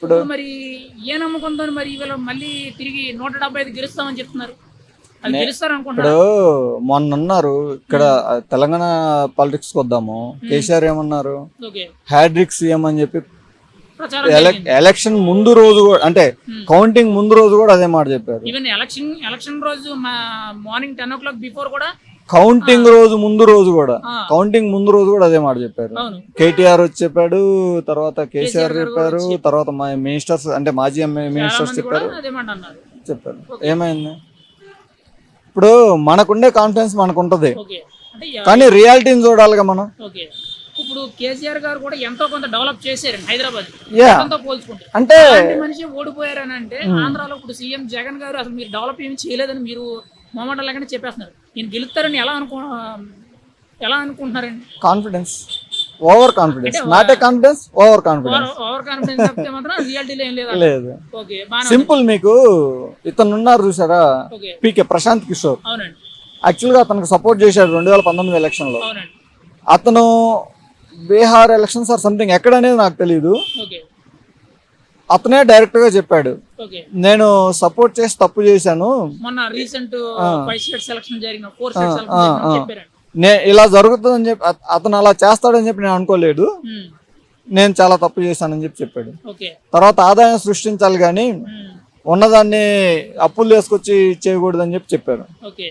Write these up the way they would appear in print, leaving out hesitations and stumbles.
ఇప్పుడు మరి ఏ నమ్మకంతో మరి వీళ్ళు మళ్ళీ తిరిగి 175 గెలుస్తామని చెప్తున్నారు? అది గెలుస్తారు అనుకుంటున్నారు. ఇప్పుడు మొన్న ఉన్నారు ఇక్కడ తెలంగాణ పాలిటిక్స్ కి వద్దాము. కేసీఆర్ ఏమన్నారు, ఓకే, హ్యాడ్రిక్ సీఎం అని చెప్పి ప్రచారం జరిగింది. ఎలక్షన్ ముందు రోజు కూడా అంటే కౌంటింగ్ ముందు రోజు కూడా అదే మాట చెప్పారు. ఈవెన్ ఎలక్షన్ రోజు మార్నింగ్ 10 o'clock బిఫోర్ కూడా కౌంటింగ్ రోజు ముందు రోజు కూడా ఆ, కౌంటింగ్ ముందు రోజు కూడా అదే మాట చెప్పారు. అవును, కేటీఆర్ వచ్చి చెప్పాడు, తర్వాత కేసీఆర్ గారు చెప్పారు, కూడా తర్వాత మా మినిస్టర్స్ అంటే మాజీ చాలా మినిస్టర్స్ మంది కూడా చెప్పారు అదే మాట అన్నారు. చెప్పారు ఏమైంది? ఇప్పుడు మనకుండే కాన్ఫిడెన్స్ మనకుంటది, ఓకే, అంటే కానీ రియాలిటీని చూడాలిగా మనం. ఓకే, ఇప్పుడు కేసీఆర్ గారు కూడా ఎంతో కొంత డెవలప్ చేశారు హైదరాబాద్ యా తో పోల్చుకుంటే. అంటే అలాంటి మనిషి ఓడిపోయారని అంటే ఆంధ్రాలో ఇప్పుడు సీఎం జగన్ గారు అసలు మీరు డెవలప్ ఏమి చేయలేదని మీరు మొహమాట లేకుండా చెప్పేస్తున్నారు. ఈయన గెలుస్తారని ఎలా అనుకుంటున్నారండి? Confidence, over confidence, not a confidence, over confidence. Over confidence చెప్తే మాత్రం రియాలిటీలో ఏం లేదు. లేదు, ఓకే, బాగా సింపుల్. మీకు ఇతను ఉన్నారు చూసారా, ఓకే, పీకే ప్రశాంత్ కిషోర్. అవునండి, యాక్చువల్గా అతనికి సపోర్ట్ చేశాడు 2019 ఎలక్షన్ లో. అవునండి, అతను బీహార్ ఎలక్షన్స్ ఆర్ సంథింగ్ ఎక్కడ అనేది నాకు తెలియదు, ఓకే, అతనే డైరెక్ట్ గా చెప్పాడు, ఓకే. నేను సపోర్ట్ చేసి తప్పు చేశాను, మొన్న రీసెంట్ 5 స్టేట్ సెలక్షన్ జరిగిన 4 స్టేట్ సెలక్షన్ చెప్పారండి. ఇలా జరుగుతుందని చెప్పి అతను అలా చేస్తాడని చెప్పి నేను అనుకోలేదు, ఉమ్, నేను చాలా తప్పు చేశానని చెప్పి చెప్పాడు. ఓకే, తర్వాత ఆదాయం సృష్టించాలి కానీ ఉన్నదాన్ని అప్పులు తీసుకొచ్చి చేయకూడదని చెప్పి చెప్పారు. ఓకే.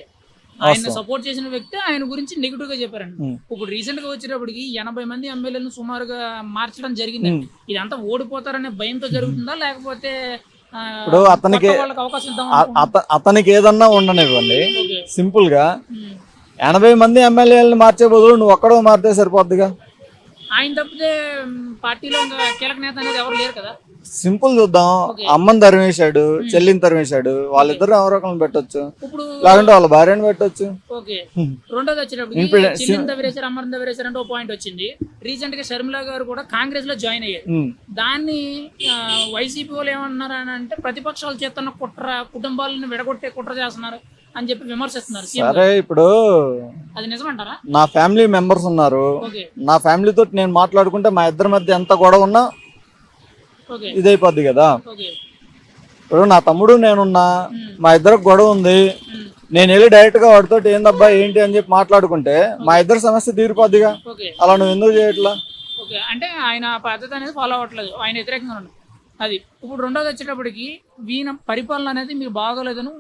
ఆయన సపోర్ట్ చేసిన వ్యక్తి ఆయన గురించి నెగిటివ్ గా చెప్పారండి. ఇప్పుడు రీసెంట్ గా వచ్చేటప్పటికి 80 మంది ఎమ్మెల్యేలను సుమారుగా మార్చడం జరిగింది. ఇదంతా ఓడిపోతారనే భయంతో జరుగుతుందా లేకపోతే ఇప్పుడు అతనికి కొత్త వాళ్ళకి అవకాశం ఇద్దాం? అతనికి ఏదన్నా ఉండనివ్వండి, ఓకే, సింపుల్ గా ఉమ్. 80 మంది ఎమ్మెల్యేలను మార్చే బదులు నువ్వు ఒక్కడో మారితే సరిపోద్దిగా. ఆయన తప్పితే పార్టీలో ఇంకా కీలక నేత అనేది ఎవరు లేరు కదా. సింపుల్ చూద్దాం, అమ్మని తరిమేశాడు, చెల్లిని తరిమేశాడు, వాళ్ళిద్దరు ఎవరో ఒకరిని పెట్టొచ్చు, ఇప్పుడు లేకుంటే వాళ్ళ భార్యను పెట్టొచ్చు. ఓకే, రెండోది వచ్చేటప్పటికి చెల్లిని దవిరేశారు, అమ్మని దవిరేశారు అంటే ఒక పాయింట్ వచ్చింది. రీసెంట్ గా షర్మిల గారు కూడా కాంగ్రెస్ లో జాయిన్ అయ్యారు. దాన్ని వైసీపీ వాళ్ళు ఏమన్నారు అని అంటే ప్రతిపక్షాలు చేస్తున్న కుట్ర, కుటుంబాలను విడగొట్టే కుట్ర చేస్తున్నారు అని చెప్పి విమర్శిస్తున్నారు. సరే, ఇప్పుడు అది నిజమంటారా? నా ఫ్యామిలీ మెంబర్స్ ఉన్నారు, ఓకే, నా ఫ్యామిలీతో నేను మాట్లాడుకుంటే మా ఇద్దరి మధ్య ఎంత గొడవ ఉన్నా ఓకే, ఇదైపోద్ది కదా. ఓకే, ఇప్పుడు నా తమ్ముడు నేనున్నా, మా ఇద్దరికి గొడవ ఉంది, నేను వెళ్ళి డైరెక్ట్ గా వాడితో ఏందబ్బా ఏంటి అని చెప్పి మాట్లాడుకుంటే మా ఇద్దరి సమస్య తీరిపోద్దిగా. ఓకే, అలా నువ్వు ఎందుకు చేయట్లా? ఓకే. అంటే ఆయన పద్ధతి అనేది ఫాలో అవ్వట్లేదు, ఆయన వ్యతిరేకంగా ఉన్నాడు. అది ఇప్పుడు రెండోది వచ్చేటప్పటికి ఈయన పరిపాలన అనేది మీరు బాగోలేదని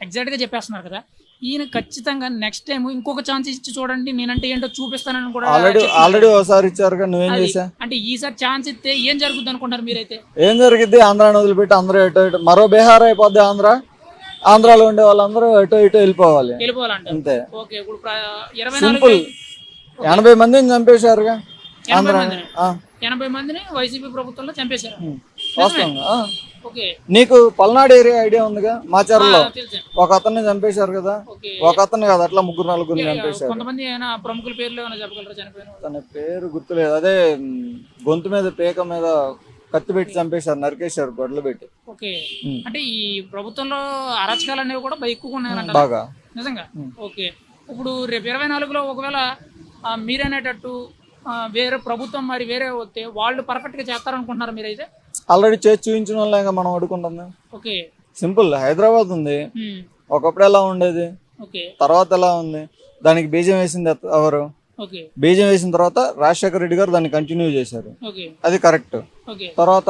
ఎగ్జాక్ట్ గా చెప్పేస్తున్నారు కదా. ఈయన ఖచ్చితంగా నెక్స్ట్ టైం ఇంకొక ఛాన్స్ ఇచ్చి చూడండి, నేనంటే ఏంటో చూపిస్తానని కూడా ఆల్రెడీ ఒకసారి ఇచ్చారుగా, నువ్వేం చేసా? అంటే ఈసారి ఛాన్స్ ఇస్తే ఏం జరుగుతుంది అనుకుంటారు మీరైతే? ఏం జరిగిద్ది? ఆంధ్రాని వదిలిపెట్టి అందరూ ఎటో మరో బీహార్ అయిపోద్ది. ఆంధ్రాలో ఉండే వాళ్ళందరూ ఎటో వెళ్ళిపోవాలంట, అంతే. ఓకే, ఇప్పుడు సింపుల్. 80 మందిని చంపేశారుగా ఆంధ్రా. 80 మందిని వైసీపీ ప్రభుత్వంలో చంపేశారు. వాస్తవంగా. ఓకే, నీకు పల్నాడు ఏరియా ఐడియా ఉందిగా, మాచర్లో తెలుసు. ఒక అతన్ని చంపేశారు కదా. ఓకే, ఒక అతన్ని కాదు, అట్లా 3-4 చంపేశారు. కొంతమంది ఏమైనా ప్రముఖుల పేర్లు ఏమైనా చెప్పగలరా చనిపోయిన వాళ్ళు? తన పేరు గుర్తులేదు. అదే గొంతు మీద పేక మీద కత్తి పెట్టి చంపేశారు, నరికేశారు గొడ్లు పెట్టి. ఓకే, అంటే ఈ ప్రభుత్వంలో అరాచకాలు అనేవి కూడా ఎక్కువగా ఉన్నాయంట బాగా, నిజంగా. ఓకే, ఇప్పుడు రేపు 24లో ఒకవేళ మీరనేటట్టు వేరే ప్రభుత్వం మరి వేరే వస్తే వాళ్ళు పర్ఫెక్ట్ గా చేస్తారనుకుంటున్నారు మీరైతే? ఆల్రెడీ చేసి చూపించిన వాళ్ళే మనం అడుగుకుంటుంది. Okay, simple. హైదరాబాద్ ఉంది, ఒకప్పుడు ఎలా ఉండేది, ఓకే, తర్వాత ఎలా ఉంది, దానికి బీజం వేసింది ఎవరు? ఓకే, బీజం వేసిన తర్వాత రాజశేఖర రెడ్డి గారు దాన్ని కంటిన్యూ చేశారు, ఓకే, అది కరెక్ట్. ఓకే, తర్వాత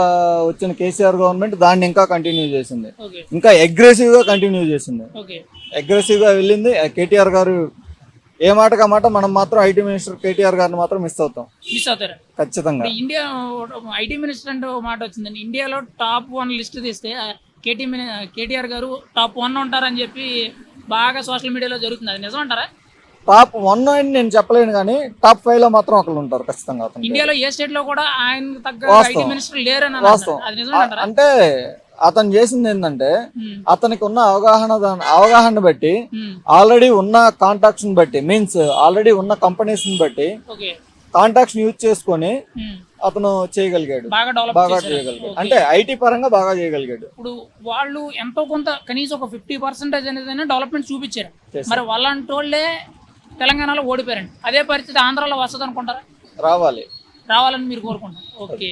వచ్చిన కేసీఆర్ గవర్నమెంట్ దాన్ని ఇంకా కంటిన్యూ చేసింది, ఓకే, ఇంకా అగ్రెసివ్ గా కంటిన్యూ చేసింది. ఓకే, అగ్రెసివ్ గా వెళ్ళింది. కేటీఆర్ గారు ఏ మాటగా మాట మనం మాత్రం ఐటీ మినిస్టర్ కేటీఆర్ గారిని మాత్రం మిస్ అవుతాం ఖచ్చితంగా. ఇండియా ఐటీ మినిస్టర్ అంటే ఒక మాట వచ్చిందండి, ఇండియాలో టాప్ 1 లిస్ట్ తీస్తే కేటీఆర్ గారు టాప్ 1 ఉంటారని చెప్పి బాగా సోషల్ మీడియాలో జరుగుతుంది. అది నిజం అంటారా? టాప్ 1 అని నేను చెప్పలేను, కానీ టాప్ 5 లో మాత్రం ఒకళ్ళు ఉంటారు ఖచ్చితంగా. ఇండియాలో ఏ స్టేట్ లో కూడా ఆయన తగ్గ ఐటీ మినిస్టర్ లేరని వాస్తవం. అది నిజం అంటారా? అంటే అతను చేసింది ఏంటంటే అతనికి ఉన్న అవగాహన బట్టి, ఆల్రెడీ ఉన్న కాంటాక్ట్స్ బట్టి, మీన్స్ ఆల్రెడీ ఉన్న కంపెనీస్ బట్టి కాంటాక్ట్స్ యూజ్ చేసుకొని అతను చేయగలిగాడు, బాగా చేయగలిగాడు. అంటే ఐటీ పరంగా బాగా చేయగలిగాడు. ఇప్పుడు వాళ్ళు ఎంతో కొంత కనీసం ఒక 50% అనేది డెవలప్మెంట్ చూపించారు. మరి వాళ్ళంటి వాళ్ళే తెలంగాణలో ఓడిపోయారండి. అదే పరిస్థితి ఆంధ్రాలో వస్తుంది అనుకుంటారా? రావాలని మీరు కోరుకుంటారు. ఓకే,